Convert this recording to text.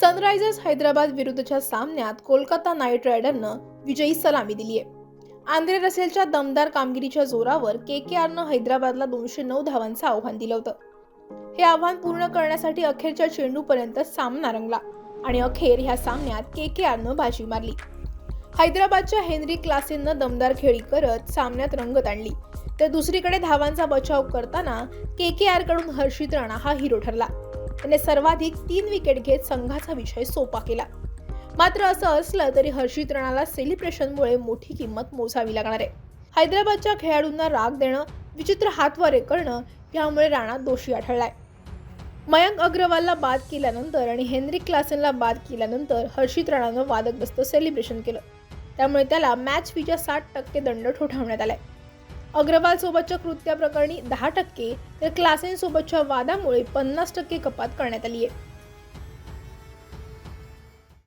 Sunrisers Hyderabad विरुद्धच्या सामन्यात Kolkata night रायडरनं विजयी सलामी दिली आहे. आंद्रे रसेलच्या दमदार कामगिरीच्या जोरावर केकेआरनं हैदराबादला 209 धावांचं आव्हान दिलं होतं. हे आव्हान पूर्ण करण्यासाठी अखेरच्या चेंडूपर्यंत सामना रंगला आणि अखेर ह्या सामन्यात केकेआरनं बाजी मारली. हैदराबादच्या हेनरी क्लासेननं दमदार खेळी करत सामन्यात रंगत आणली, तर दुसरीकडे धावांचा बचाव करताना केकेआरकडून हर्षित राणा हा हिरो ठरला. त्याने सर्वाधिक 3 विकेट घेत संघाचा विजय सोपा केला. मात्र असं असलं तरी हर्षित राणाला सेलिब्रेशनमुळे मोठी किंमत मोजावी लागणार आहे. हैदराबादच्या खेळाडूंना राग देणं, विचित्र हातवारे करणं यामुळे राणा दोषी आढळलाय. मयंक अग्रवालला बाद केल्यानंतर आणि हेनरी क्लासेनला बाद केल्यानंतर हर्षित राणानं वादग्रस्त सेलिब्रेशन केलं. त्यामुळे त्याला मॅच फीच्या 60% दंड ठोठावण्यात आलाय. अग्रवाल सोबतच्या कृत्याप्रकरणी 10% तर क्लासेन सोबतच्या वादामुळे 50% कपात करण्यात आली आहे.